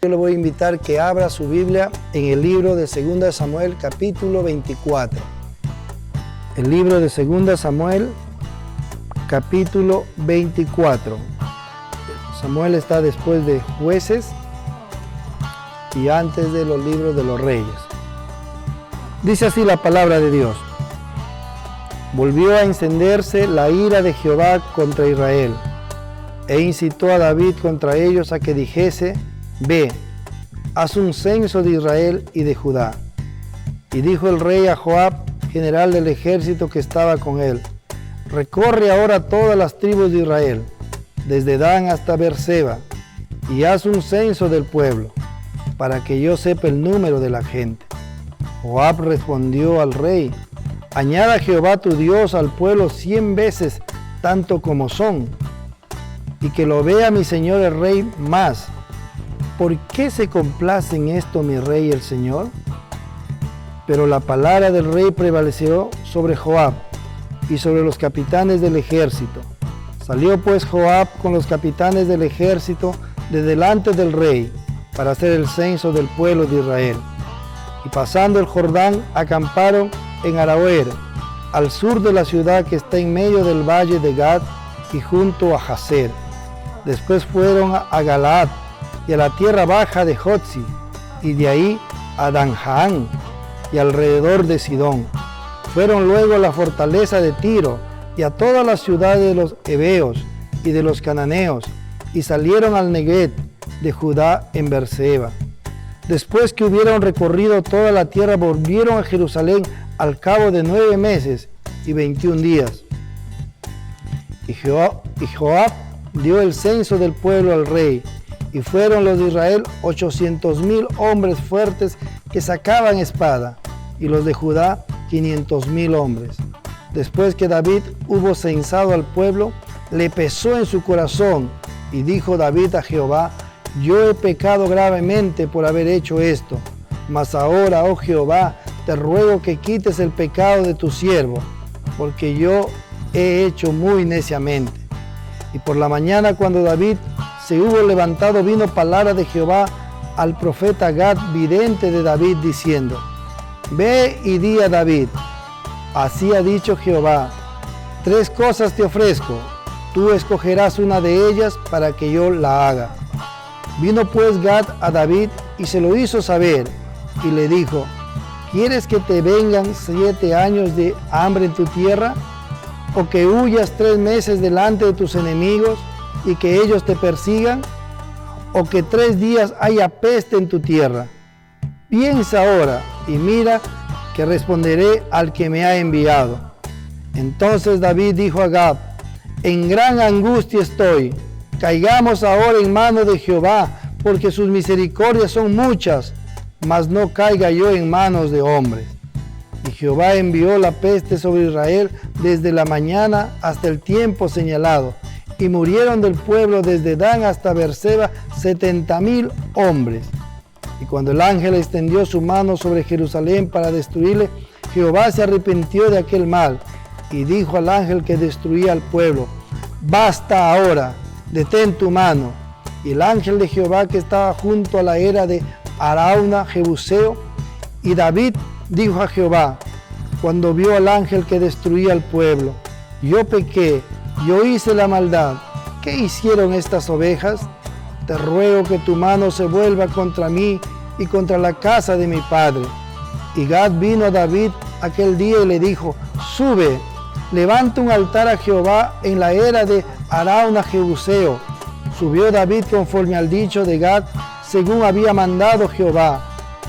Yo le voy a invitar que abra su Biblia en el libro de 2 Samuel, capítulo 24. El libro de 2 Samuel, capítulo 24. Samuel está después de Jueces y antes de los libros de los Reyes. Dice así la palabra de Dios. Volvió a encenderse la ira de Jehová contra Israel, e incitó a David contra ellos a que dijese: Ve, haz un censo de Israel y de Judá. Y dijo el rey a Joab, general del ejército que estaba con él: Recorre ahora todas las tribus de Israel, desde Dan hasta Beerseba, y haz un censo del pueblo, para que yo sepa el número de la gente. Joab respondió al rey: Añada Jehová tu Dios al pueblo 100 veces tanto como son, y que lo vea mi señor el rey más. ¿Por qué se complace en esto mi rey el Señor? Pero la palabra del rey prevaleció sobre Joab y sobre los capitanes del ejército. Salió pues Joab con los capitanes del ejército de delante del rey para hacer el censo del pueblo de Israel. Y pasando el Jordán, acamparon en Aroer, al sur de la ciudad que está en medio del valle de Gad y junto a Jazer. Después fueron a Galaad y a la tierra baja de Jotzi, y de ahí a Danjaán y alrededor de Sidón. Fueron luego a la fortaleza de Tiro y a todas las ciudades de los heveos y de los cananeos, y salieron al Neguet de Judá en Beerseba. Después que hubieron recorrido toda la tierra, volvieron a Jerusalén al cabo de 9 meses y 21 días. Y Joab dio el censo del pueblo al rey, y fueron los de Israel 800,000 hombres fuertes que sacaban espada, y los de Judá 500,000 hombres. Después que David hubo censado al pueblo, le pesó en su corazón, y dijo David a Jehová: Yo he pecado gravemente por haber hecho esto, mas ahora, oh Jehová, te ruego que quites el pecado de tu siervo, porque yo he hecho muy neciamente. Y por la mañana, cuando David se hubo levantado, vino palabra de Jehová al profeta Gad, vidente de David, diciendo: Ve y di a David: Así ha dicho Jehová, 3 cosas te ofrezco, tú escogerás una de ellas para que yo la haga. Vino pues Gad a David y se lo hizo saber, y le dijo: ¿Quieres que te vengan 7 años de hambre en tu tierra? ¿O que huyas 3 meses delante de tus enemigos y que ellos te persigan? ¿O que 3 días haya peste en tu tierra? Piensa ahora y mira que responderé al que me ha enviado. Entonces David dijo a Gad: En gran angustia estoy, caigamos ahora en mano de Jehová, porque sus misericordias son muchas, mas no caiga yo en manos de hombres. Y Jehová envió la peste sobre Israel desde la mañana hasta el tiempo señalado, y murieron del pueblo desde Dan hasta Beerseba 70,000 hombres. Y cuando el ángel extendió su mano sobre Jerusalén para destruirle, Jehová se arrepintió de aquel mal, y dijo al ángel que destruía al pueblo: Basta ahora, detén tu mano. Y el ángel de Jehová que estaba junto a la era de Arauna Jebuseo, y David dijo a Jehová, cuando vio al ángel que destruía al pueblo: Yo pequé, yo hice la maldad. ¿Qué hicieron estas ovejas? Te ruego que tu mano se vuelva contra mí y contra la casa de mi padre. Y Gad vino a David aquel día y le dijo: Sube, levanta un altar a Jehová en la era de Arauna Jebuseo. Subió David conforme al dicho de Gad, según había mandado Jehová.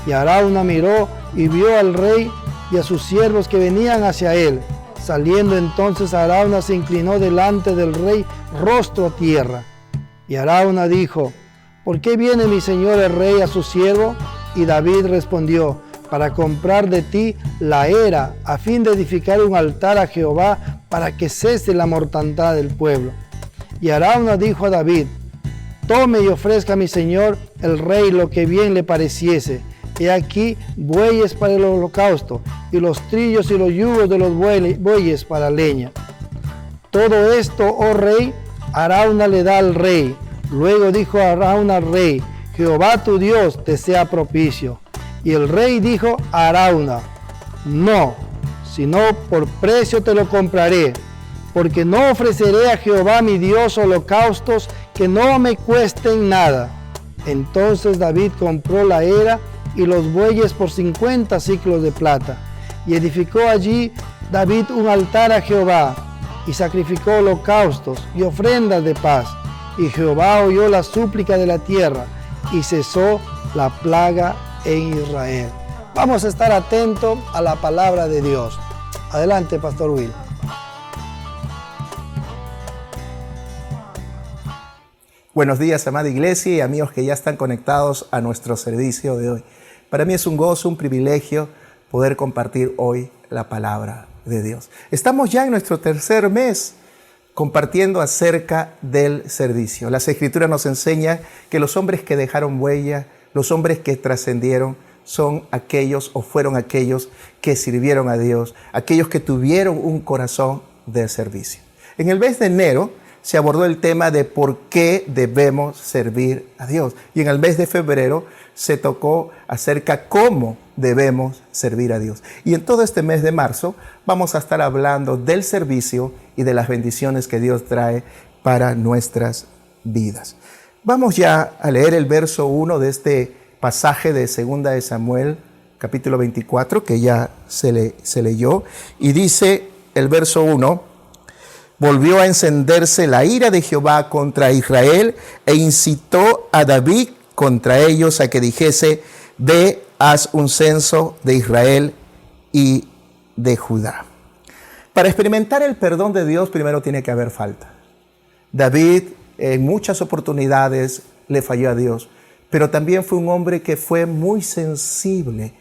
Y Arauna miró y vio al rey y a sus siervos que venían hacia él. Saliendo entonces Arauna se inclinó delante del rey, rostro a tierra. Y Arauna dijo: ¿Por qué viene mi señor el rey a su siervo? Y David respondió: Para comprar de ti la era, a fin de edificar un altar a Jehová, para que cese la mortandad del pueblo. Y Arauna dijo a David: Tome y ofrezca a mi señor el rey lo que bien le pareciese. He aquí bueyes para el holocausto, y los trillos y los yugos de los bueyes para leña. Todo esto, oh rey, Arauna le da al rey. Luego dijo Arauna al rey: Jehová tu Dios te sea propicio. Y el rey dijo a Arauna: no, sino por precio te lo compraré, porque no ofreceré a Jehová mi Dios holocaustos que no me cuesten nada. Entonces David compró la era y los bueyes por 50 siclos de plata, y edificó allí David un altar a Jehová, y sacrificó holocaustos y ofrendas de paz. Y Jehová oyó la súplica de la tierra, y cesó la plaga en Israel. Vamos a estar atentos a la palabra de Dios. Adelante, Pastor Will. Buenos días, amada iglesia y amigos que ya están conectados a nuestro servicio de hoy. Para mí es un gozo, un privilegio poder compartir hoy la palabra de Dios. Estamos ya en nuestro tercer mes compartiendo acerca del servicio. Las Escrituras nos enseñan que los hombres que dejaron huella, los hombres que trascendieron, son aquellos o fueron aquellos que sirvieron a Dios, aquellos que tuvieron un corazón de servicio. En el mes de enero se abordó el tema de por qué debemos servir a Dios. Y en el mes de febrero se tocó acerca cómo debemos servir a Dios. Y en todo este mes de marzo vamos a estar hablando del servicio y de las bendiciones que Dios trae para nuestras vidas. Vamos ya a leer el verso 1 de este pasaje de 2 de Samuel, capítulo 24, que ya se leyó. Y dice el verso 1: volvió a encenderse la ira de Jehová contra Israel e incitó a David contra ellos a que dijese: ve, haz un censo de Israel y de Judá. Para experimentar el perdón de Dios primero tiene que haber falta. David en muchas oportunidades le falló a Dios, pero también fue un hombre que fue muy sensible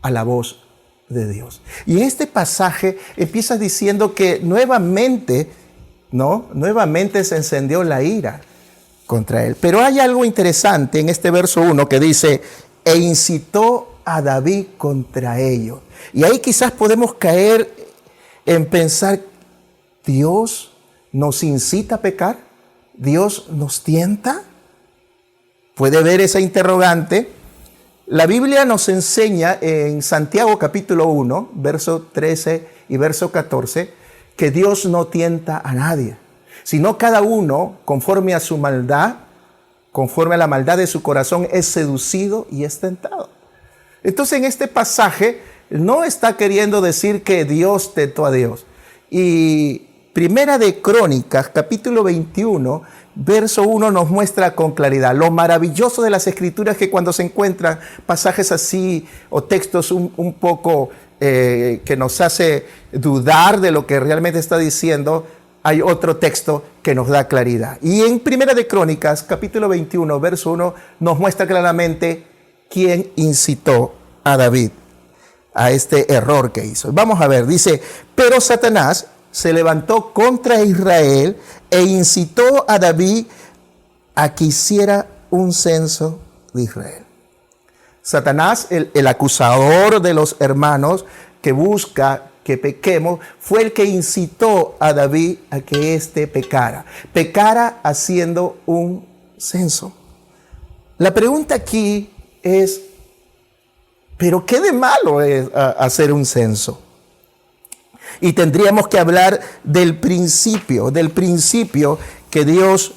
a la voz de Dios. Y en este pasaje empieza diciendo que nuevamente se encendió la ira contra él. Pero hay algo interesante en este verso 1 que dice: e incitó a David contra ellos. Y ahí quizás podemos caer en pensar: ¿Dios nos incita a pecar? ¿Dios nos tienta? Puede haber esa interrogante. La Biblia nos enseña en Santiago capítulo 1, verso 13 y verso 14, que Dios no tienta a nadie, sino cada uno, conforme a su maldad, conforme a la maldad de su corazón, es seducido y es tentado. Entonces en este pasaje no está queriendo decir que Dios tentó a Dios. Y Primera de Crónicas, capítulo 21, verso 1 nos muestra con claridad lo maravilloso de las Escrituras, que cuando se encuentran pasajes así o textos un poco que nos hace dudar de lo que realmente está diciendo, hay otro texto que nos da claridad. Y en Primera de Crónicas, capítulo 21, verso 1, nos muestra claramente quién incitó a David a este error que hizo. Vamos a ver, dice: pero Satanás se levantó contra Israel e incitó a David a que hiciera un censo de Israel. Satanás, el acusador de los hermanos que busca que pequemos, fue el que incitó a David a que éste pecara haciendo un censo. La pregunta aquí es: ¿pero qué de malo es hacer un censo? Y tendríamos que hablar del principio que Dios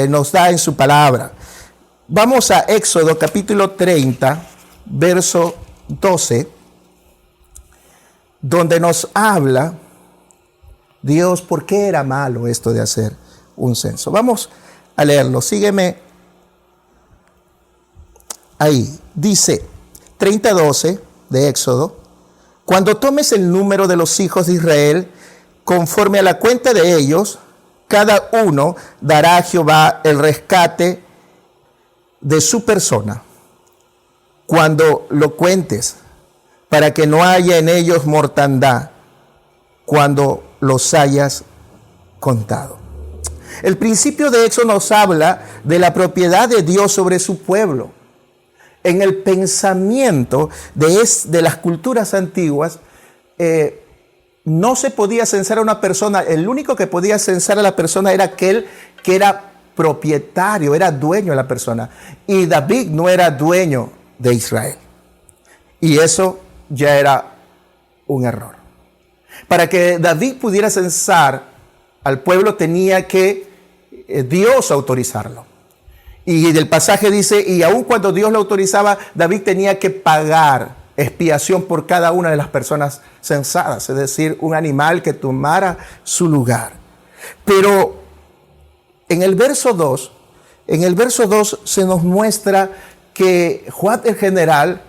nos da en su palabra. Vamos a Éxodo capítulo 30, verso 12, donde nos habla Dios por qué era malo esto de hacer un censo. Vamos a leerlo, sígueme ahí. Dice 30:12 de Éxodo: cuando tomes el número de los hijos de Israel, conforme a la cuenta de ellos, cada uno dará a Jehová el rescate de su persona. Cuando lo cuentes, para que no haya en ellos mortandad, cuando los hayas contado. El principio de Éxodo nos habla de la propiedad de Dios sobre su pueblo. En el pensamiento de las culturas antiguas, no se podía censar a una persona. El único que podía censar a la persona era aquel que era propietario, era dueño de la persona. Y David no era dueño de Israel. Y eso ya era un error. Para que David pudiera censar al pueblo tenía que Dios autorizarlo. Y el pasaje dice, y aun cuando Dios lo autorizaba, David tenía que pagar expiación por cada una de las personas censadas, es decir, un animal que tomara su lugar. Pero en el verso 2 se nos muestra que Joab el general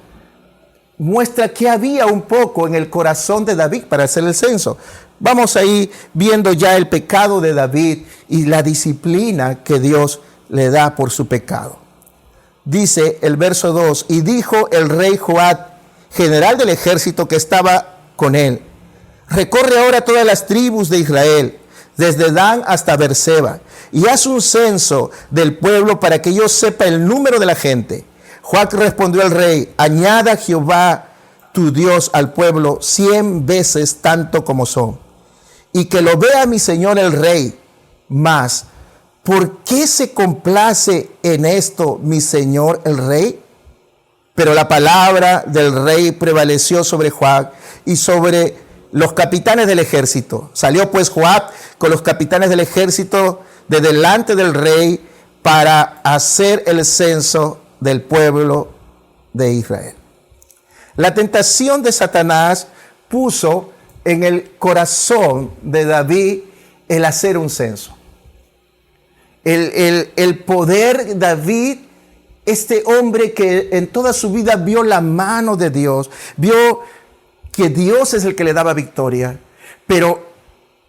muestra que había un poco en el corazón de David para hacer el censo. Vamos a ir viendo ya el pecado de David y la disciplina que Dios le da por su pecado. Dice el verso 2, y dijo el rey Joab, general del ejército que estaba con él, recorre ahora todas las tribus de Israel, desde Dan hasta Beerseba, y haz un censo del pueblo para que yo sepa el número de la gente. Joab respondió al rey, añada Jehová tu Dios al pueblo 100 veces tanto como son, y que lo vea mi señor el rey. Mas, ¿por qué se complace en esto mi señor el rey? Pero la palabra del rey prevaleció sobre Joab y sobre los capitanes del ejército. Salió pues Joab con los capitanes del ejército de delante del rey para hacer el censo del pueblo de Israel. La tentación de Satanás puso en el corazón de David el hacer un censo. El poder David, este hombre que en toda su vida vio la mano de Dios, vio que Dios es el que le daba victoria, pero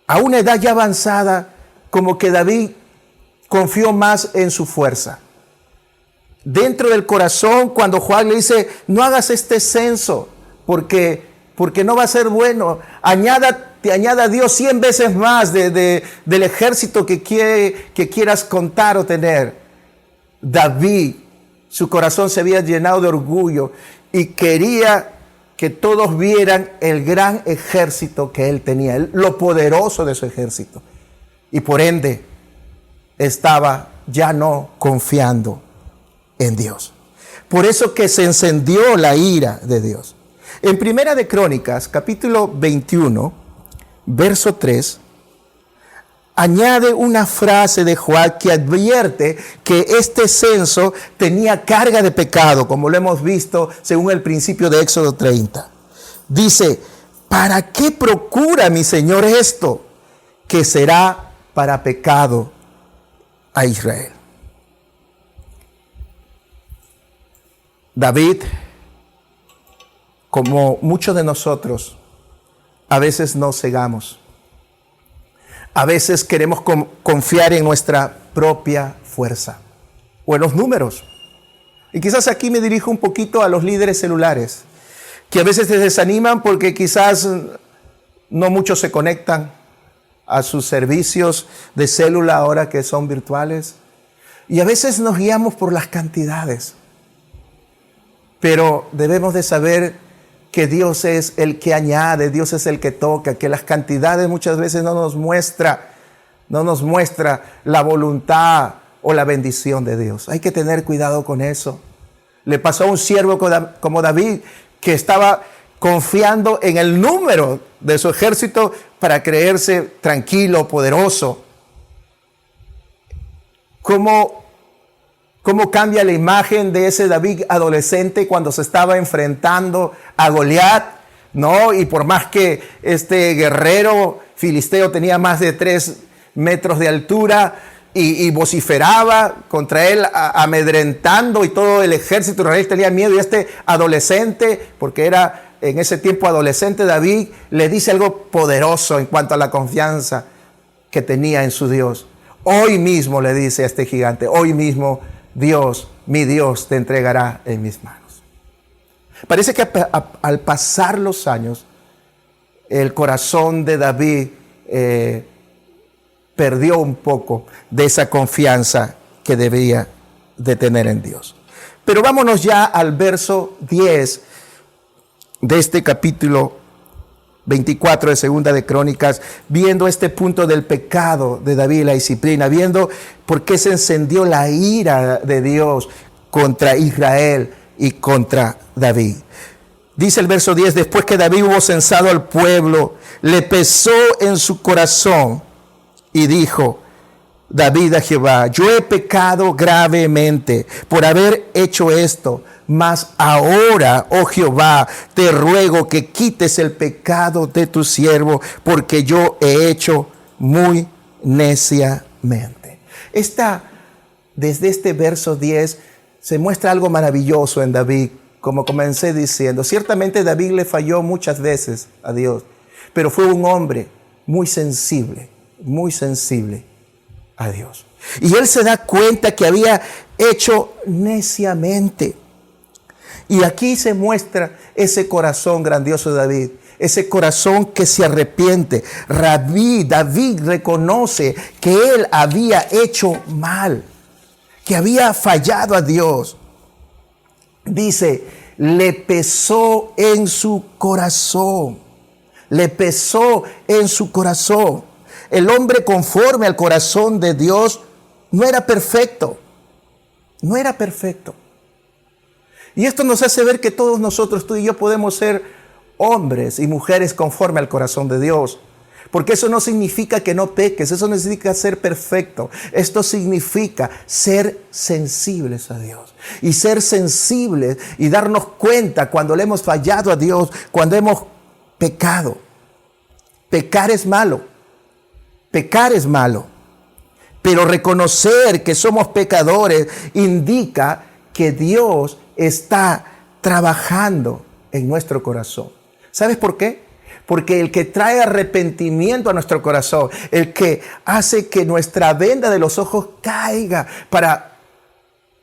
a una edad ya avanzada, como que David confió más en su fuerza. Dentro del corazón, cuando Joab le dice, no hagas este censo, porque no va a ser bueno, te añada Dios 100 veces más del ejército que quieras contar o tener. David, su corazón se había llenado de orgullo y quería que todos vieran el gran ejército que él tenía, lo poderoso de su ejército. Y por ende, estaba ya no confiando en Dios. Por eso que se encendió la ira de Dios. En Primera de Crónicas, capítulo 21, verso 3, añade una frase de Joab que advierte que este censo tenía carga de pecado, como lo hemos visto según el principio de Éxodo 30. Dice, ¿para qué procura mi Señor esto? Que será para pecado a Israel. David, como muchos de nosotros, a veces nos cegamos. A veces queremos confiar en nuestra propia fuerza o en los números. Y quizás aquí me dirijo un poquito a los líderes celulares, que a veces se desaniman porque quizás no muchos se conectan a sus servicios de célula ahora que son virtuales. Y a veces nos guiamos por las cantidades. Pero debemos de saber que Dios es el que añade, Dios es el que toca, que las cantidades muchas veces no nos muestra la voluntad o la bendición de Dios. Hay que tener cuidado con eso. Le pasó a un siervo como David, que estaba confiando en el número de su ejército para creerse tranquilo, poderoso. ¿Cómo cambia la imagen de ese David adolescente cuando se estaba enfrentando a Goliat, ¿no? Y por más que este guerrero filisteo tenía más de 3 metros de altura y vociferaba contra él, amedrentando, y todo el ejército de Israel tenía miedo, y este adolescente, porque era en ese tiempo adolescente, David le dice algo poderoso en cuanto a la confianza que tenía en su Dios. Hoy mismo, le dice a este gigante, hoy mismo Dios, mi Dios, te entregará en mis manos. Parece que al pasar los años, el corazón de David perdió un poco de esa confianza que debía de tener en Dios. Pero vámonos ya al verso 10 de este capítulo 24 de Segunda de Crónicas, viendo este punto del pecado de David, la disciplina, viendo por qué se encendió la ira de Dios contra Israel y contra David. Dice el verso 10, después que David hubo censado al pueblo, le pesó en su corazón y dijo David a Jehová, yo he pecado gravemente por haber hecho esto, mas ahora, oh Jehová, te ruego que quites el pecado de tu siervo, porque yo he hecho muy neciamente. Desde este verso 10 se muestra algo maravilloso en David, como comencé diciendo. Ciertamente David le falló muchas veces a Dios, pero fue un hombre muy sensible a Dios. Y él se da cuenta que había hecho neciamente. Y aquí se muestra ese corazón grandioso de David, ese corazón que se arrepiente. David reconoce que él había hecho mal, que había fallado a Dios. Dice, le pesó en su corazón. Le pesó en su corazón. El hombre conforme al corazón de Dios no era perfecto. No era perfecto. Y esto nos hace ver que todos nosotros, tú y yo, podemos ser hombres y mujeres conforme al corazón de Dios. Porque eso no significa que no peques, eso no significa ser perfecto. Esto significa ser sensibles a Dios. Y ser sensibles y darnos cuenta cuando le hemos fallado a Dios, cuando hemos pecado. Pecar es malo. Pecar es malo. Pero reconocer que somos pecadores indica que Dios está trabajando en nuestro corazón. ¿Sabes por qué? Porque el que trae arrepentimiento a nuestro corazón, el que hace que nuestra venda de los ojos caiga para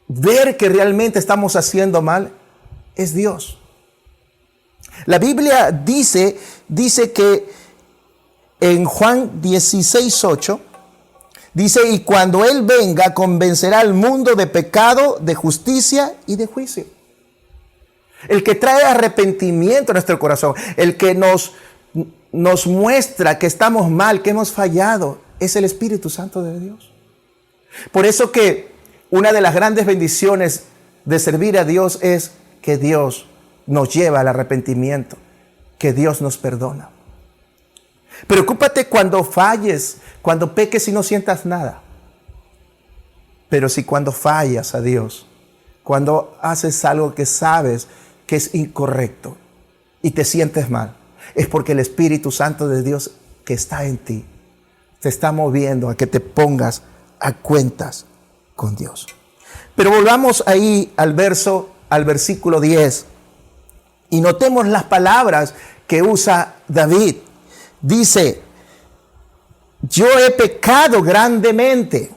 ver que realmente estamos haciendo mal, es Dios. La Biblia dice que en Juan 16:8, dice, y cuando Él venga, convencerá al mundo de pecado, de justicia y de juicio. El que trae arrepentimiento a nuestro corazón, el que nos muestra que estamos mal, que hemos fallado, es el Espíritu Santo de Dios. Por eso que una de las grandes bendiciones de servir a Dios es que Dios nos lleva al arrepentimiento, que Dios nos perdona. Preocúpate cuando falles, cuando peques y no sientas nada. Pero si cuando fallas a Dios, cuando haces algo que sabes que es incorrecto y te sientes mal, es porque el Espíritu Santo de Dios que está en ti te está moviendo a que te pongas a cuentas con Dios. Pero volvamos ahí al versículo 10 y notemos las palabras que usa David. Dice, yo he pecado grandemente,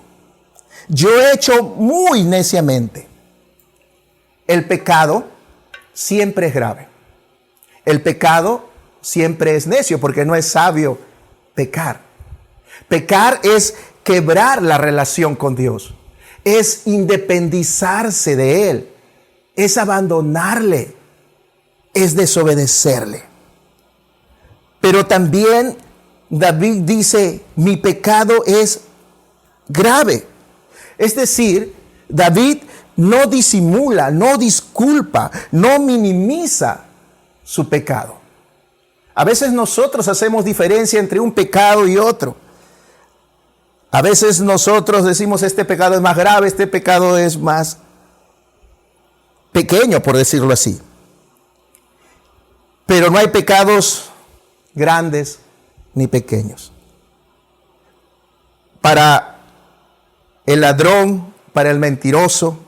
yo he hecho muy neciamente. El pecado siempre es grave. El pecado siempre es necio porque no es sabio pecar. Pecar es quebrar la relación con Dios, es independizarse de Él, es abandonarle, es desobedecerle. Pero también David dice, mi pecado es grave. Es decir, David no disimula, no disculpa, no minimiza su pecado. A veces nosotros hacemos diferencia entre un pecado y otro. A veces nosotros decimos, este pecado es más grave, este pecado es más pequeño, por decirlo así. Pero no hay pecados grandes ni pequeños. Para el ladrón, para el mentiroso,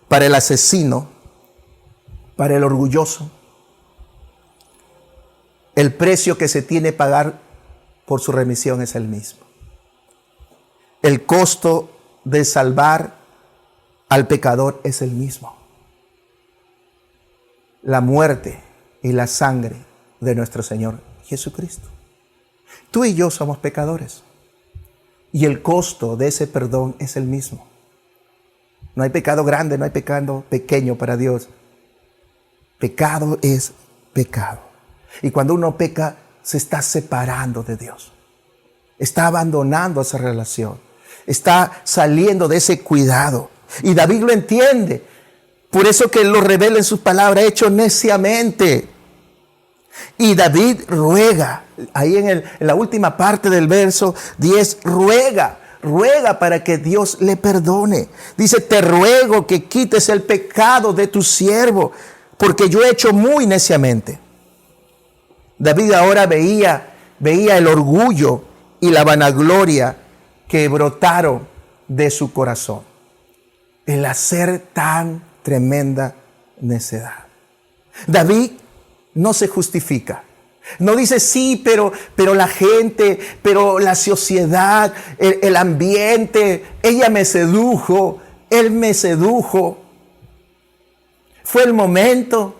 para el asesino, para el orgulloso, el precio que se tiene que pagar por su remisión es el mismo. El costo de salvar al pecador es el mismo. La muerte y la sangre de nuestro Señor Jesucristo. Tú y yo somos pecadores y el costo de ese perdón es el mismo. No hay pecado grande, no hay pecado pequeño para Dios. Pecado es pecado. Y cuando uno peca, se está separando de Dios. Está abandonando esa relación. Está saliendo de ese cuidado. Y David lo entiende. Por eso que lo revela en sus palabras, hecho neciamente. Y David ruega, ahí en la última parte del verso 10, ruega para que Dios le perdone. Dice, te ruego que quites el pecado de tu siervo, porque yo he hecho muy neciamente. David ahora veía el orgullo y la vanagloria que brotaron de su corazón. El hacer tan tremenda necedad. David no se justifica. No dice sí, pero la gente, pero la sociedad, el ambiente, ella me sedujo, él me sedujo. Fue el momento.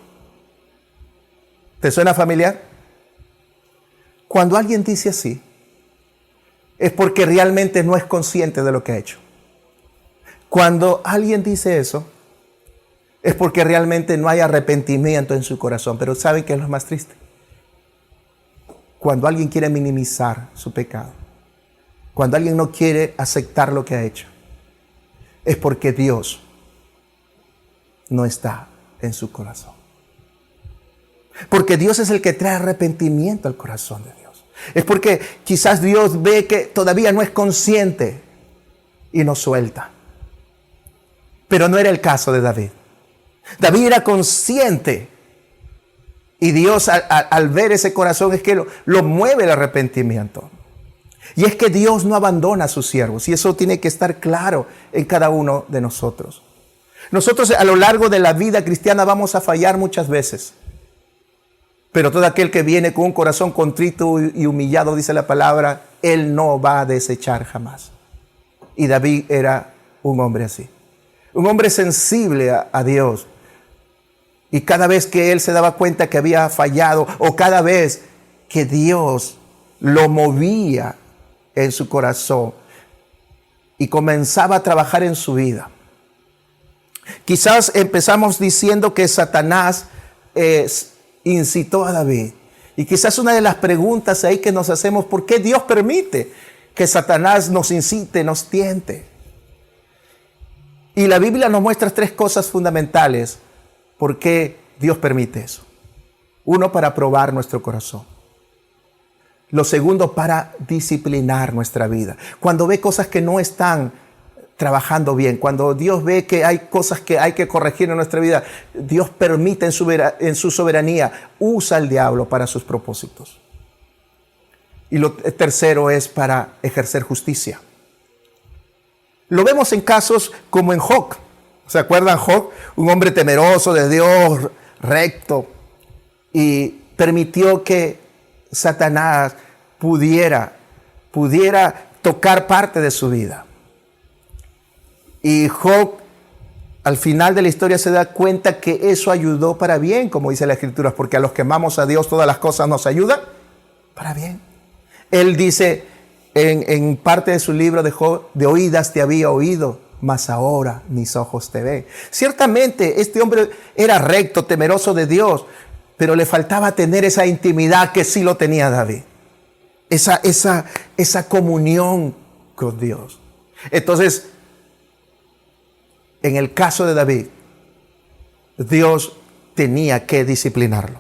¿Te suena familiar? Cuando alguien dice así, es porque realmente no es consciente de lo que ha hecho. Cuando alguien dice eso, es porque realmente no hay arrepentimiento en su corazón. Pero ¿saben qué es lo más triste? Cuando alguien quiere minimizar su pecado, cuando alguien no quiere aceptar lo que ha hecho, es porque Dios no está en su corazón. Porque Dios es el que trae arrepentimiento al corazón de Dios. Es porque quizás Dios ve que todavía no es consciente y nos suelta. Pero no era el caso de David. David era consciente. Y Dios al ver ese corazón es que lo mueve el arrepentimiento. Y es que Dios no abandona a sus siervos. Y eso tiene que estar claro en cada uno de nosotros. Nosotros a lo largo de la vida cristiana vamos a fallar muchas veces. Pero todo aquel que viene con un corazón contrito y humillado, dice la palabra, Él no va a desechar jamás. Y David era un hombre así. Un hombre sensible a Dios. Y cada vez que él se daba cuenta que había fallado, o cada vez que Dios lo movía en su corazón y comenzaba a trabajar en su vida. Quizás empezamos diciendo que Satanás incitó a David. Y quizás una de las preguntas ahí que nos hacemos, ¿por qué Dios permite que Satanás nos incite, nos tiente? Y la Biblia nos muestra tres cosas fundamentales. ¿Por qué Dios permite eso? Uno, para probar nuestro corazón. Lo segundo, para disciplinar nuestra vida. Cuando ve cosas que no están trabajando bien, cuando Dios ve que hay cosas que hay que corregir en nuestra vida, Dios permite en su soberanía, usa al diablo para sus propósitos. Y lo tercero es para ejercer justicia. Lo vemos en casos como en Job. ¿Se acuerdan Job? Un hombre temeroso de Dios, recto, y permitió que Satanás pudiera tocar parte de su vida. Y Job, al final de la historia, se da cuenta que eso ayudó para bien, como dice la Escritura, porque a los que amamos a Dios todas las cosas nos ayudan para bien. Él dice en parte de su libro de Job, de oídas te había oído, mas ahora mis ojos te ven. Ciertamente este hombre era recto, temeroso de Dios, pero le faltaba tener esa intimidad que sí lo tenía David. Esa comunión con Dios. Entonces, en el caso de David, Dios tenía que disciplinarlo.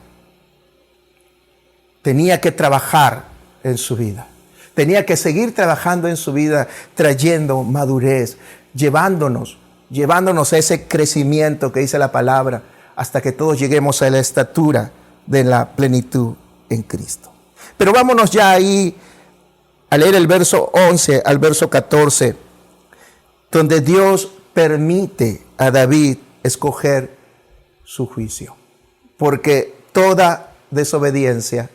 Tenía que trabajar en su vida. Tenía que seguir trabajando en su vida, trayendo madurez, llevándonos a ese crecimiento que dice la palabra, hasta que todos lleguemos a la estatura de la plenitud en Cristo. Pero vámonos ya ahí a leer el verso 11 al verso 14, donde Dios permite a David escoger su juicio, porque toda desobediencia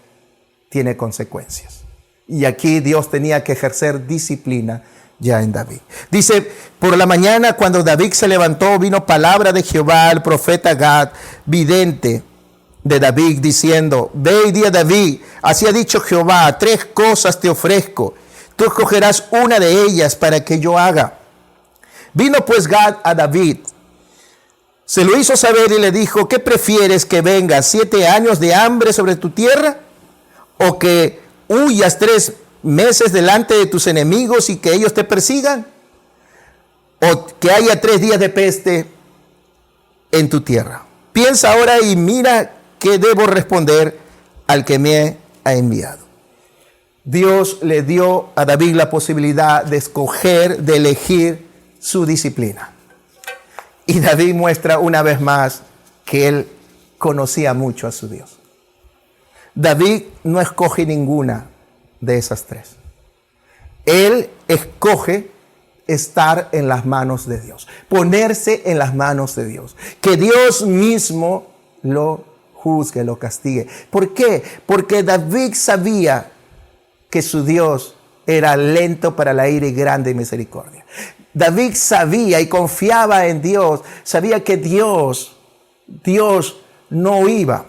tiene consecuencias. Y aquí Dios tenía que ejercer disciplina ya en David. Dice, por la mañana cuando David se levantó, vino palabra de Jehová al profeta Gad, vidente de David, diciendo, ve y di a David, así ha dicho Jehová, 3 cosas te ofrezco, tú escogerás una de ellas para que yo haga. Vino pues Gad a David, se lo hizo saber y le dijo, ¿qué prefieres que venga 7 años de hambre sobre tu tierra ¿O que huyas 3 meses delante de tus enemigos y que ellos te persigan? ¿O que haya 3 días de peste en tu tierra? Piensa ahora y mira qué debo responder al que me ha enviado. Dios le dio a David la posibilidad de escoger, de elegir su disciplina. Y David muestra una vez más que él conocía mucho a su Dios. David no escoge ninguna de esas 3. Él escoge estar en las manos de Dios, ponerse en las manos de Dios, que Dios mismo lo juzgue, lo castigue. ¿Por qué? Porque David sabía que su Dios era lento para la ira y grande en misericordia. David sabía y confiaba en Dios, sabía que Dios no iba a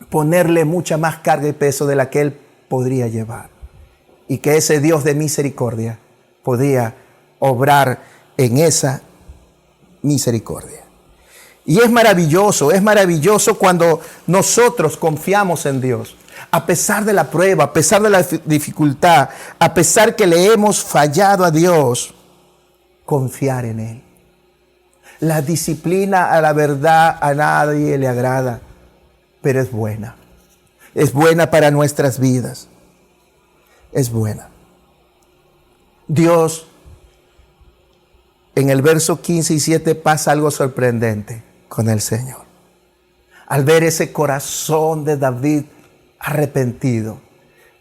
ponerle mucha más carga y peso de la que él podría llevar, y que ese Dios de misericordia podía obrar en esa misericordia. Y es maravilloso cuando nosotros confiamos en Dios, a pesar de la prueba, a pesar de la dificultad, a pesar que le hemos fallado a Dios, confiar en Él. La disciplina, a la verdad, a nadie le agrada, pero es buena. Es buena para nuestras vidas. Es buena. Dios, en el verso 15 y 7 pasa algo sorprendente con el Señor. Al ver ese corazón de David arrepentido,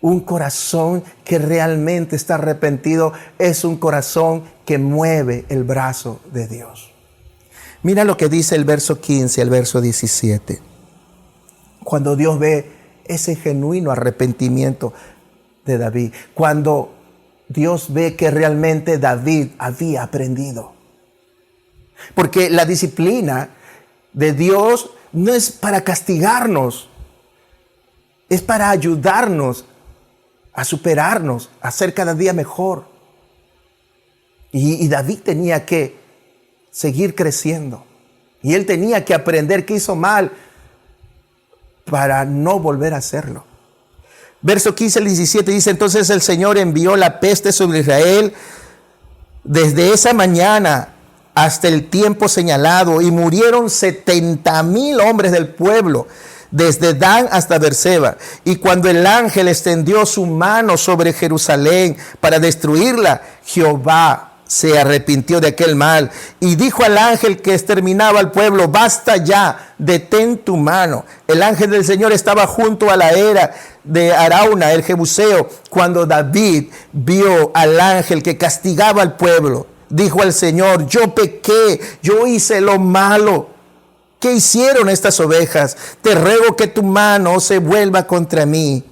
un corazón que realmente está arrepentido, es un corazón que mueve el brazo de Dios. Mira lo que dice el verso 15 al verso 17. Cuando Dios ve ese genuino arrepentimiento de David, cuando Dios ve que realmente David había aprendido. Porque la disciplina de Dios no es para castigarnos, es para ayudarnos a superarnos, a ser cada día mejor. Y David tenía que seguir creciendo. Y él tenía que aprender qué hizo mal para no volver a hacerlo. Verso 15 al 17 dice: entonces el Señor envió la peste sobre Israel desde esa mañana hasta el tiempo señalado, y murieron 70,000 hombres del pueblo, desde Dan hasta Beerseba. Y cuando el ángel extendió su mano sobre Jerusalén para destruirla, Jehová se arrepintió de aquel mal y dijo al ángel que exterminaba al pueblo: basta ya, detén tu mano. El ángel del Señor estaba junto a la era de Arauna, el Jebuseo. Cuando David vio al ángel que castigaba al pueblo, dijo al Señor: yo pequé, yo hice lo malo. ¿Qué hicieron estas ovejas? Te ruego que tu mano se vuelva contra mí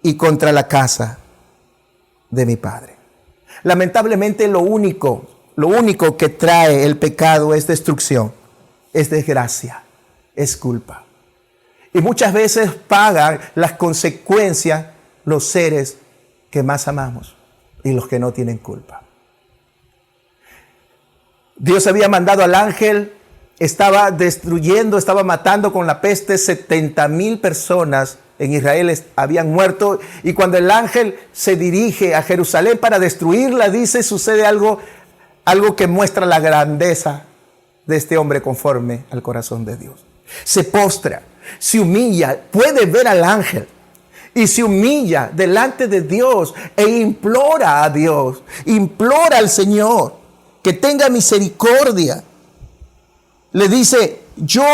y contra la casa de mi padre. Lamentablemente lo único que trae el pecado es destrucción, es desgracia, es culpa. Y muchas veces pagan las consecuencias los seres que más amamos y los que no tienen culpa. Dios había mandado al ángel, estaba destruyendo, estaba matando con la peste 70,000 personas en Israel habían muerto. Y cuando el ángel se dirige a Jerusalén para destruirla, dice, sucede algo que muestra la grandeza de este hombre conforme al corazón de Dios. Se postra, se humilla, puede ver al ángel y se humilla delante de Dios e implora a Dios, implora al Señor que tenga misericordia. Le dice: yo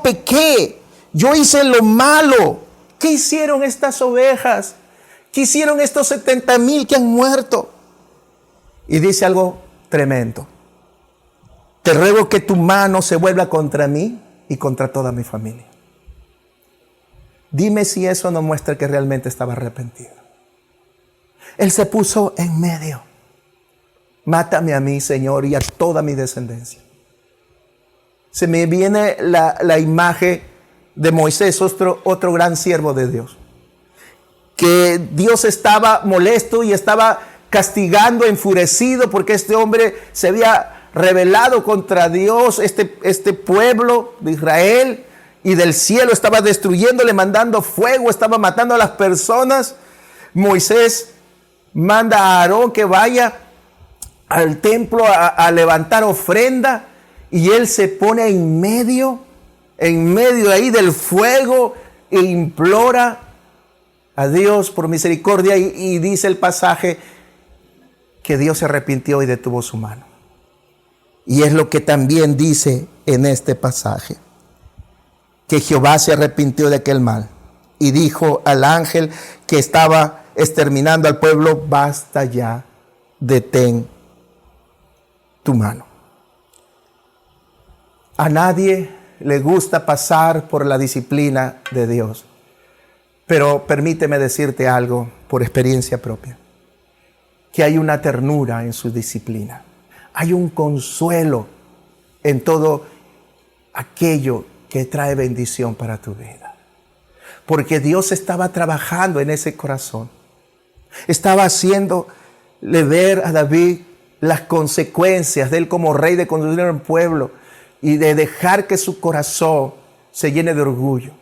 pequé, yo hice lo malo. ¿Qué hicieron estas ovejas? ¿Qué hicieron estos 70,000 que han muerto? Y dice algo tremendo: te ruego que tu mano se vuelva contra mí y contra toda mi familia. Dime si eso no muestra que realmente estaba arrepentido. Él se puso en medio. Mátame a mí, Señor, y a toda mi descendencia. Se me viene la imagen de Moisés, otro gran siervo de Dios, que Dios estaba molesto y estaba castigando, enfurecido, porque este hombre se había rebelado contra Dios, este pueblo de Israel, y del cielo estaba destruyéndole, mandando fuego, estaba matando a las personas, Moisés manda a Aarón que vaya al templo a levantar ofrenda, y él se pone en medio ahí del fuego e implora a Dios por misericordia, y dice el pasaje que Dios se arrepintió y detuvo su mano. Y es lo que también dice en este pasaje, que Jehová se arrepintió de aquel mal y dijo al ángel que estaba exterminando al pueblo: basta ya, detén tu mano. A nadie le gusta pasar por la disciplina de Dios, pero permíteme decirte algo por experiencia propia, que hay una ternura en su disciplina, hay un consuelo en todo aquello que trae bendición para tu vida, porque Dios estaba trabajando en ese corazón, estaba haciéndole ver a David las consecuencias de él como rey de conducir a un pueblo y de dejar que su corazón se llene de orgullo.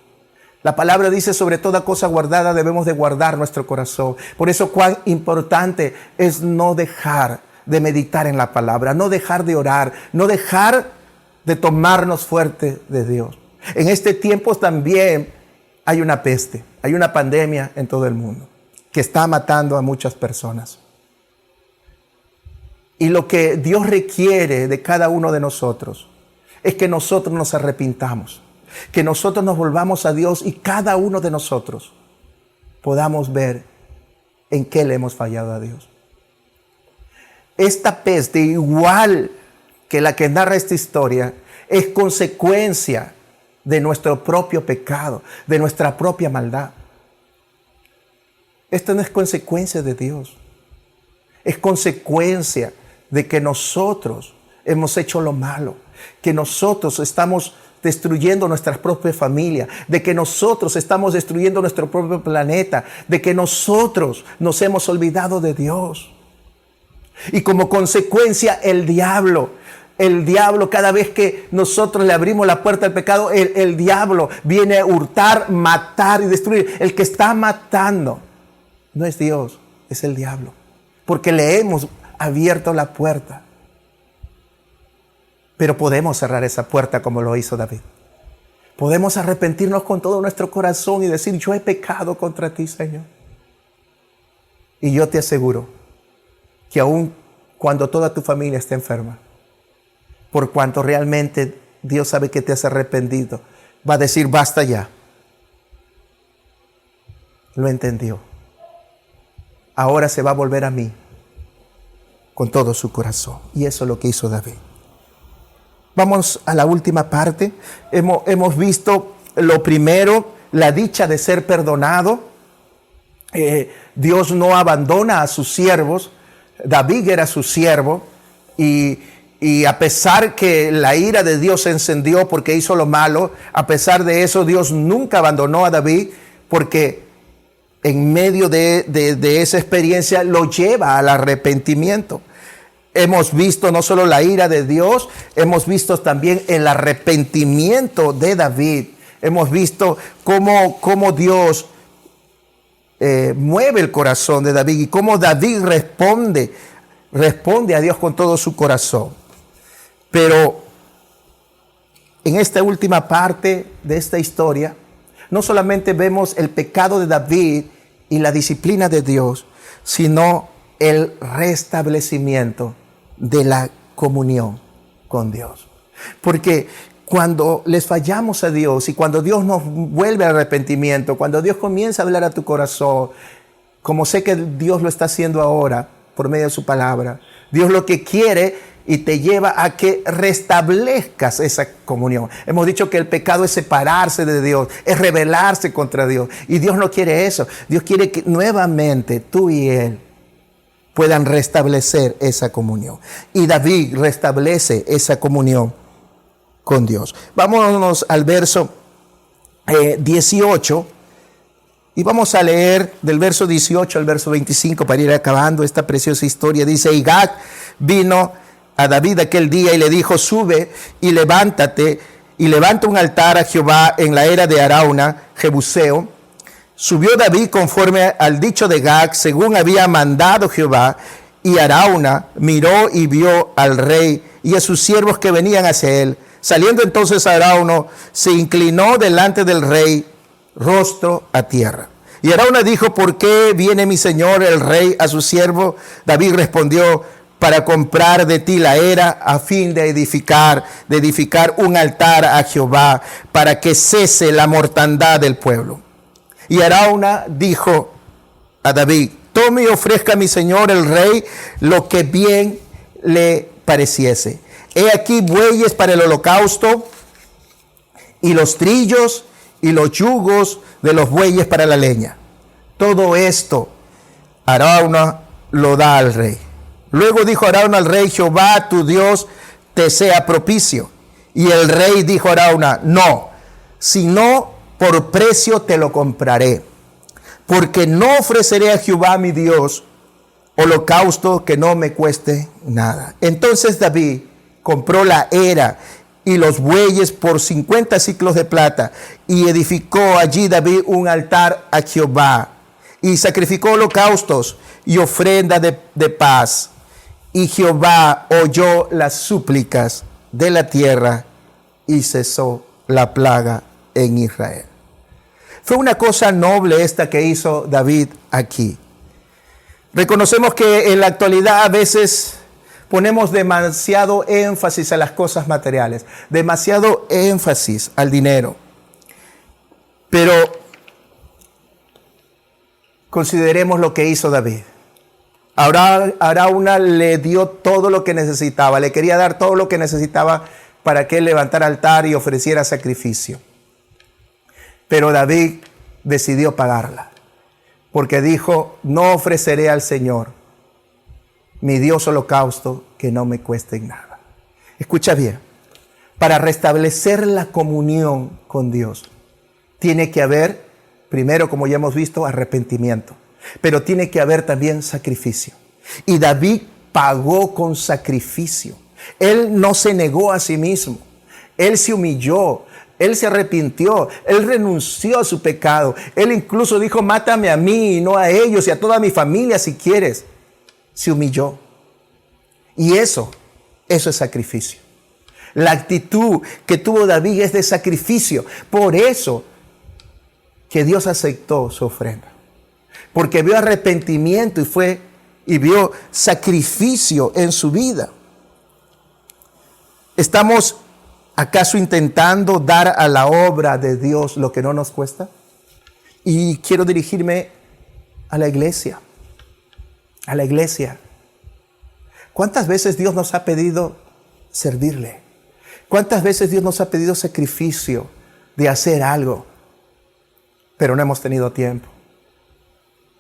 La palabra dice: sobre toda cosa guardada debemos de guardar nuestro corazón. Por eso cuán importante es no dejar de meditar en la palabra, no dejar de orar, no dejar de tomarnos fuerte de Dios. En este tiempo también hay una peste, hay una pandemia en todo el mundo que está matando a muchas personas. Y lo que Dios requiere de cada uno de nosotros es que nosotros nos arrepintamos, que nosotros nos volvamos a Dios y cada uno de nosotros podamos ver en qué le hemos fallado a Dios. Esta peste, igual que la que narra esta historia, es consecuencia de nuestro propio pecado, de nuestra propia maldad. Esto no es consecuencia de Dios, es consecuencia de que nosotros hemos hecho lo malo, que nosotros estamos destruyendo nuestra propia familia, de que nosotros estamos destruyendo nuestro propio planeta, de que nosotros nos hemos olvidado de Dios. Y como consecuencia el diablo, cada vez que nosotros le abrimos la puerta al pecado, el diablo viene a hurtar, matar y destruir. El que está matando no es Dios, es el diablo, porque le hemos abierto la puerta. Pero podemos cerrar esa puerta como lo hizo David. Podemos arrepentirnos con todo nuestro corazón y decir: yo he pecado contra ti, Señor. Y yo te aseguro que aun cuando toda tu familia esté enferma, por cuanto realmente Dios sabe que te has arrepentido, va a decir: basta ya. Lo entendió. Ahora se va a volver a mí con todo su corazón. Y eso es lo que hizo David. Vamos a la última parte. Hemos visto lo primero, la dicha de ser perdonado. Dios no abandona a sus siervos. David era su siervo y a pesar que la ira de Dios se encendió porque hizo lo malo, a pesar de eso Dios nunca abandonó a David, porque en medio de esa experiencia lo lleva al arrepentimiento. Hemos visto no solo la ira de Dios, hemos visto también el arrepentimiento de David. Hemos visto cómo Dios mueve el corazón de David y cómo David responde a Dios con todo su corazón. Pero en esta última parte de esta historia, no solamente vemos el pecado de David y la disciplina de Dios, sino el restablecimiento de la comunión con Dios. Porque cuando les fallamos a Dios y cuando Dios nos vuelve al arrepentimiento, cuando Dios comienza a hablar a tu corazón, como sé que Dios lo está haciendo ahora por medio de su palabra, Dios lo que quiere y te lleva a que restablezcas esa comunión. Hemos dicho que el pecado es separarse de Dios, es rebelarse contra Dios. Y Dios no quiere eso. Dios quiere que nuevamente tú y Él puedan restablecer esa comunión. Y David restablece esa comunión con Dios. Vámonos al verso 18 y vamos a leer del verso 18 al verso 25 para ir acabando esta preciosa historia. Dice: y Gad vino a David aquel día y le dijo: sube y levántate y levanta un altar a Jehová en la era de Arauna, Jebuseo. Subió David conforme al dicho de Gad, según había mandado Jehová, y Arauna miró y vio al rey y a sus siervos que venían hacia él. Saliendo entonces Arauna, se inclinó delante del rey, rostro a tierra. Y Arauna dijo: ¿por qué viene mi señor el rey a su siervo? David respondió: para comprar de ti la era, a fin de edificar un altar a Jehová, para que cese la mortandad del pueblo. Y Arauna dijo a David: tome y ofrezca a mi señor el rey lo que bien le pareciese. He aquí bueyes para el holocausto, y los trillos y los yugos de los bueyes para la leña. Todo esto Arauna lo da al rey. Luego dijo Arauna al rey: Jehová tu Dios te sea propicio. Y el rey dijo a Arauna: no, sino por precio te lo compraré, porque no ofreceré a Jehová mi Dios holocausto que no me cueste nada. Entonces David compró la era y los bueyes por 50 siclos de plata, y edificó allí David un altar a Jehová, y sacrificó holocaustos y ofrenda de paz. Y Jehová oyó las súplicas de la tierra y cesó la plaga en Israel. Fue una cosa noble esta que hizo David aquí. Reconocemos que en la actualidad a veces ponemos demasiado énfasis a las cosas materiales, demasiado énfasis al dinero. Pero consideremos lo que hizo David. Arauna le dio todo lo que necesitaba, le quería dar todo lo que necesitaba para que él levantara altar y ofreciera sacrificio. Pero David decidió pagarla, porque dijo: no ofreceré al Señor mi Dios holocausto que no me cueste nada. Escucha bien, para restablecer la comunión con Dios, tiene que haber, primero, como ya hemos visto, arrepentimiento, pero tiene que haber también sacrificio. Y David pagó con sacrificio. Él no se negó a sí mismo, él se humilló, él se arrepintió, él renunció a su pecado. Él incluso dijo: mátame a mí y no a ellos y a toda mi familia si quieres. Se humilló. Y eso es sacrificio. La actitud que tuvo David es de sacrificio. Por eso que Dios aceptó su ofrenda. Porque vio arrepentimiento y vio sacrificio en su vida. ¿Estamos acaso intentando dar a la obra de Dios lo que no nos cuesta? Y quiero dirigirme a la iglesia. A la iglesia. ¿Cuántas veces Dios nos ha pedido servirle? ¿Cuántas veces Dios nos ha pedido sacrificio de hacer algo? Pero no hemos tenido tiempo.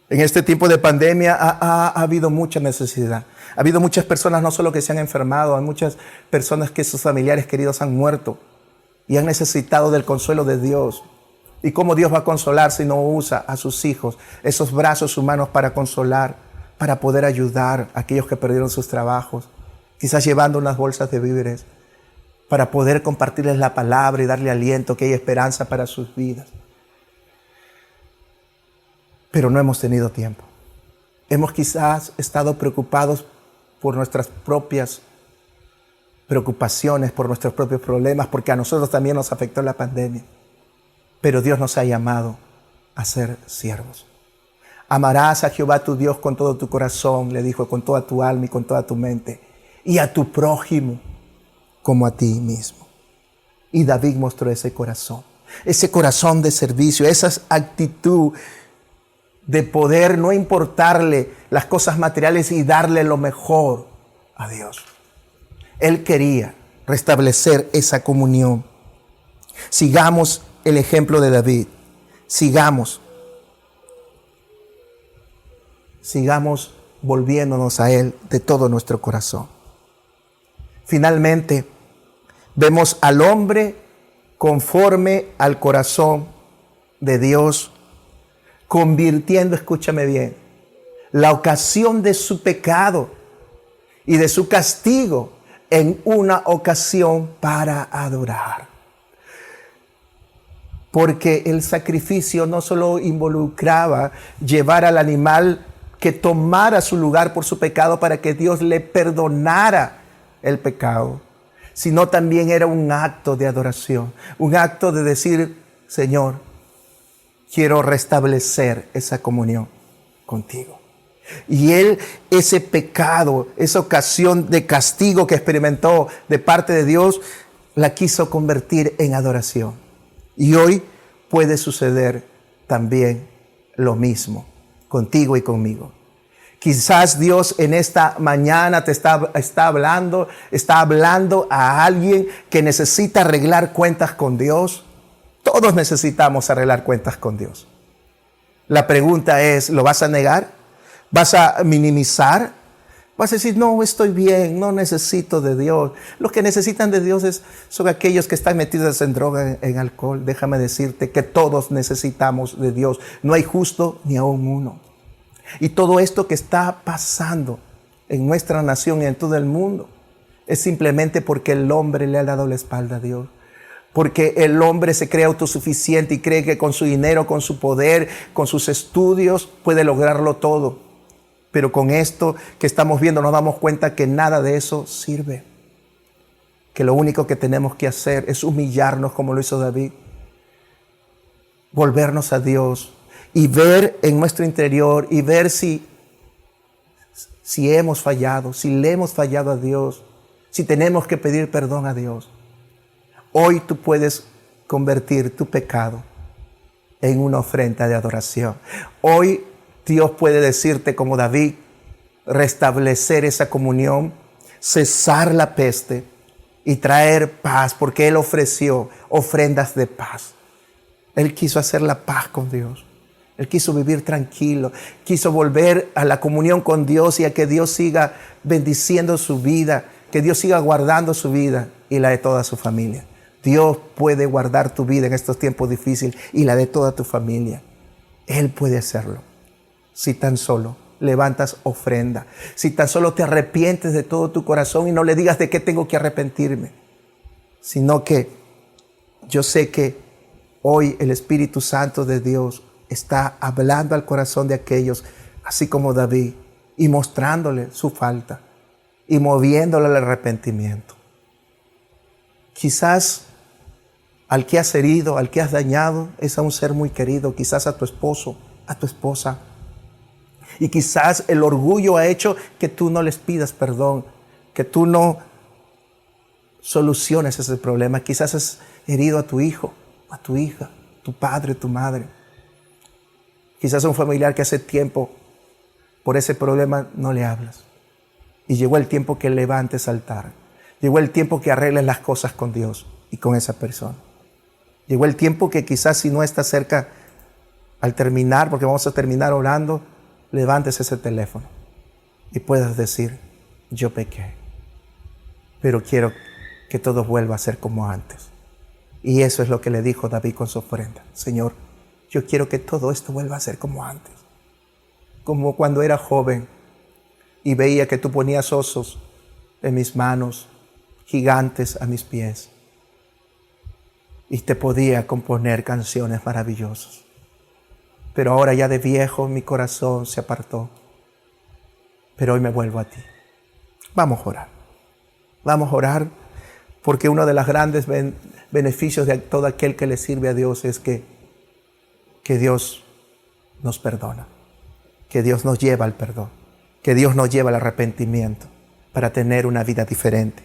En este tiempo de pandemia ha habido mucha necesidad. Ha habido muchas personas no solo que se han enfermado, hay muchas personas que sus familiares queridos han muerto y han necesitado del consuelo de Dios. ¿Y cómo Dios va a consolar si no usa a sus hijos, esos brazos humanos para consolar, para poder ayudar a aquellos que perdieron sus trabajos, quizás llevando unas bolsas de víveres, para poder compartirles la palabra y darle aliento, que hay esperanza para sus vidas? Pero no hemos tenido tiempo. Hemos quizás estado preocupados por nuestras propias preocupaciones, por nuestros propios problemas, porque a nosotros también nos afectó la pandemia. Pero Dios nos ha llamado a ser siervos. Amarás a Jehová tu Dios con todo tu corazón, le dijo, con toda tu alma y con toda tu mente, y a tu prójimo como a ti mismo. Y David mostró ese corazón de servicio, esa actitud de poder no importarle las cosas materiales y darle lo mejor a Dios. Él quería restablecer esa comunión. Sigamos el ejemplo de David. Sigamos volviéndonos a Él de todo nuestro corazón. Finalmente, vemos al hombre conforme al corazón de Dios, convirtiendo, escúchame bien, la ocasión de su pecado y de su castigo en una ocasión para adorar. porque el sacrificio no solo involucraba llevar al animal que tomara su lugar por su pecado para que Dios le perdonara el pecado, sino también era un acto de adoración, un acto de decir, Señor, quiero restablecer esa comunión contigo. Y él, ese pecado, esa ocasión de castigo que experimentó de parte de Dios, la quiso convertir en adoración. Y hoy puede suceder también lo mismo contigo y conmigo. Quizás Dios en esta mañana te está hablando a alguien que necesita arreglar cuentas con Dios. Todos necesitamos arreglar cuentas con Dios. La pregunta es, ¿lo vas a negar? ¿Vas a minimizar? ¿Vas a decir, no, estoy bien, no necesito de Dios? Los que necesitan de Dios son aquellos que están metidos en droga, en alcohol. Déjame decirte que todos necesitamos de Dios. No hay justo ni aún uno. Y todo esto que está pasando en nuestra nación y en todo el mundo es simplemente porque el hombre le ha dado la espalda a Dios. Porque el hombre se cree autosuficiente y cree que con su dinero, con su poder, con sus estudios puede lograrlo todo. Pero con esto que estamos viendo nos damos cuenta que nada de eso sirve. Que lo único que tenemos que hacer es humillarnos como lo hizo David. Volvernos a Dios y ver en nuestro interior y ver si hemos fallado, si le hemos fallado a Dios, si tenemos que pedir perdón a Dios. Hoy tú puedes convertir tu pecado en una ofrenda de adoración. Hoy Dios puede decirte como David, restablecer esa comunión, cesar la peste y traer paz, porque Él ofreció ofrendas de paz. Él quiso hacer la paz con Dios. Él quiso vivir tranquilo, quiso volver a la comunión con Dios y a que Dios siga bendiciendo su vida, que Dios siga guardando su vida y la de toda su familia. Dios puede guardar tu vida en estos tiempos difíciles y la de toda tu familia. Él puede hacerlo. Si tan solo levantas ofrenda, si tan solo te arrepientes de todo tu corazón y no le digas de qué tengo que arrepentirme, sino que yo sé que hoy el Espíritu Santo de Dios está hablando al corazón de aquellos, así como David, y mostrándole su falta y moviéndole al arrepentimiento. Quizás al que has herido, al que has dañado, es a un ser muy querido, quizás a tu esposo, a tu esposa. Y quizás el orgullo ha hecho que tú no les pidas perdón, que tú no soluciones ese problema. Quizás has herido a tu hijo, a tu hija, tu padre, tu madre. Quizás un familiar que hace tiempo por ese problema no le hablas. Y llegó el tiempo que levantes altar. Llegó el tiempo que arregles las cosas con Dios y con esa persona. Llegó el tiempo que quizás si no estás cerca al terminar, porque vamos a terminar orando, levantes ese teléfono y puedas decir, yo pequé, pero quiero que todo vuelva a ser como antes. Y eso es lo que le dijo David con su ofrenda. Señor, yo quiero que todo esto vuelva a ser como antes. Como cuando era joven y veía que tú ponías osos en mis manos, gigantes a mis pies. Y te podía componer canciones maravillosas. Pero ahora ya de viejo mi corazón se apartó. Pero hoy me vuelvo a ti. Vamos a orar. Vamos a orar porque uno de los grandes beneficios de todo aquel que le sirve a Dios es que Dios nos perdona. Que Dios nos lleva al perdón. Que Dios nos lleva al arrepentimiento para tener una vida diferente.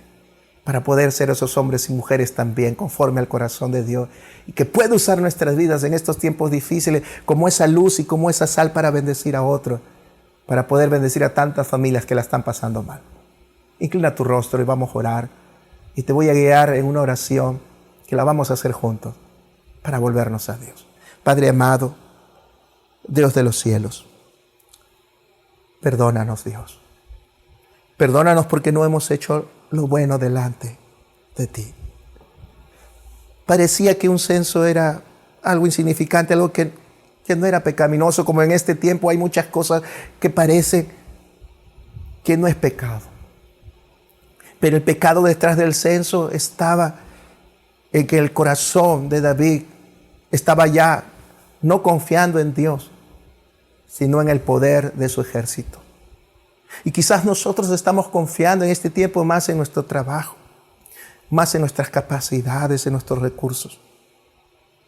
Para poder ser esos hombres y mujeres también conforme al corazón de Dios y que pueda usar nuestras vidas en estos tiempos difíciles como esa luz y como esa sal para bendecir a otros, para poder bendecir a tantas familias que la están pasando mal. Inclina tu rostro y vamos a orar y te voy a guiar en una oración que la vamos a hacer juntos para volvernos a Dios. Padre amado, Dios de los cielos, perdónanos Dios. Perdónanos porque no hemos hecho lo bueno delante de ti. Parecía que un censo era algo insignificante, algo que no era pecaminoso, como en este tiempo hay muchas cosas que parecen que no es pecado. Pero el pecado detrás del censo estaba en que el corazón de David estaba ya no confiando en Dios, sino en el poder de su ejército. Y quizás nosotros estamos confiando en este tiempo más en nuestro trabajo, más en nuestras capacidades, en nuestros recursos.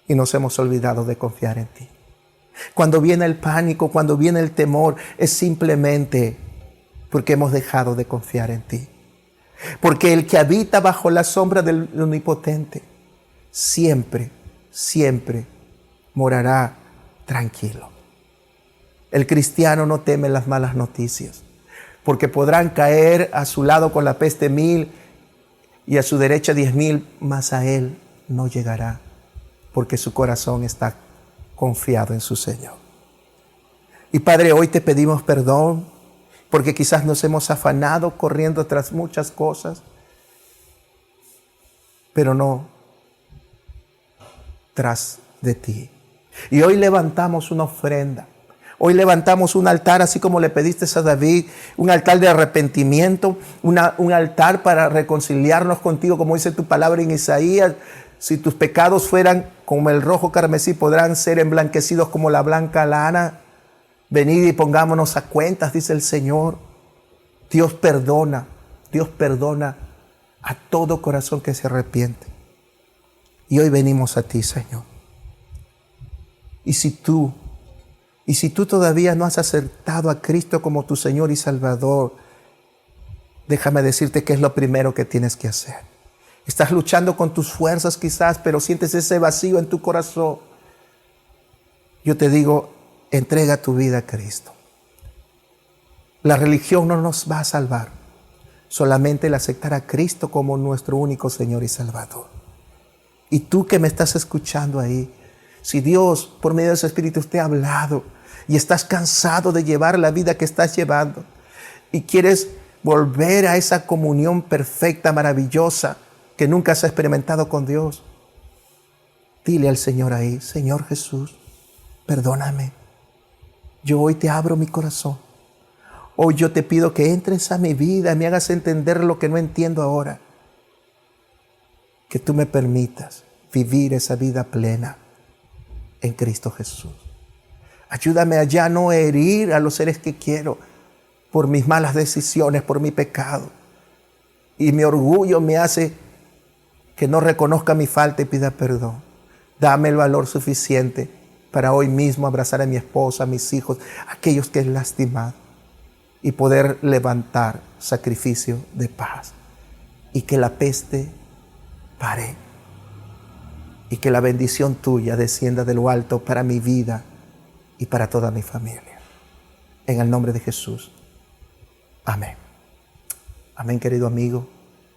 Y nos hemos olvidado de confiar en ti. Cuando viene el pánico, cuando viene el temor, es simplemente porque hemos dejado de confiar en ti. Porque el que habita bajo la sombra del Omnipotente siempre, siempre morará tranquilo. El cristiano no teme las malas noticias, porque podrán caer a su lado con la peste 1000 y a su derecha 10,000, mas a él no llegará, porque su corazón está confiado en su Señor. Y Padre, hoy te pedimos perdón, porque quizás nos hemos afanado corriendo tras muchas cosas, pero no tras de ti. Y hoy levantamos una ofrenda. Hoy levantamos un altar, así como le pediste a David, un altar de arrepentimiento, un altar para reconciliarnos contigo, como dice tu palabra en Isaías. Si tus pecados fueran como el rojo carmesí, podrán ser emblanquecidos como la blanca lana. Venid y pongámonos a cuentas, dice el Señor. Dios perdona a todo corazón que se arrepiente. Y hoy venimos a ti, Señor. Y si tú todavía no has aceptado a Cristo como tu Señor y Salvador, déjame decirte que es lo primero que tienes que hacer. Estás luchando con tus fuerzas quizás, pero sientes ese vacío en tu corazón. Yo te digo, entrega tu vida a Cristo. La religión no nos va a salvar, solamente el aceptar a Cristo como nuestro único Señor y Salvador. Y tú que me estás escuchando ahí, si Dios por medio de su Espíritu te ha hablado y estás cansado de llevar la vida que estás llevando y quieres volver a esa comunión perfecta, maravillosa que nunca has experimentado con Dios, dile al Señor ahí: Señor Jesús, perdóname. Yo hoy te abro mi corazón. Hoy yo te pido que entres a mi vida, me hagas entender lo que no entiendo ahora. Que tú me permitas vivir esa vida plena en Cristo Jesús. Ayúdame a ya no herir a los seres que quiero por mis malas decisiones, por mi pecado. Y mi orgullo me hace que no reconozca mi falta y pida perdón. Dame el valor suficiente para hoy mismo abrazar a mi esposa, a mis hijos, a aquellos que he lastimado, y poder levantar sacrificio de paz. Y que la peste pare. Y que la bendición tuya descienda de lo alto para mi vida y para toda mi familia. En el nombre de Jesús. Amén. Amén, querido amigo.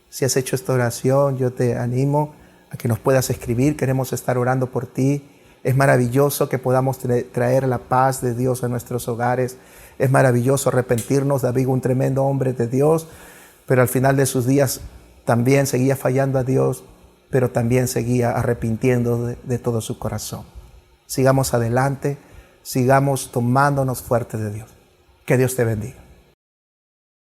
Si has hecho esta oración, yo te animo a que nos puedas escribir. Queremos estar orando por ti. Es maravilloso que podamos traer la paz de Dios a nuestros hogares. Es maravilloso arrepentirnos. David, un tremendo hombre de Dios, pero al final de sus días también seguía fallando a Dios, pero también seguía arrepintiendo de todo su corazón. Sigamos adelante, sigamos tomándonos fuerte de Dios. Que Dios te bendiga.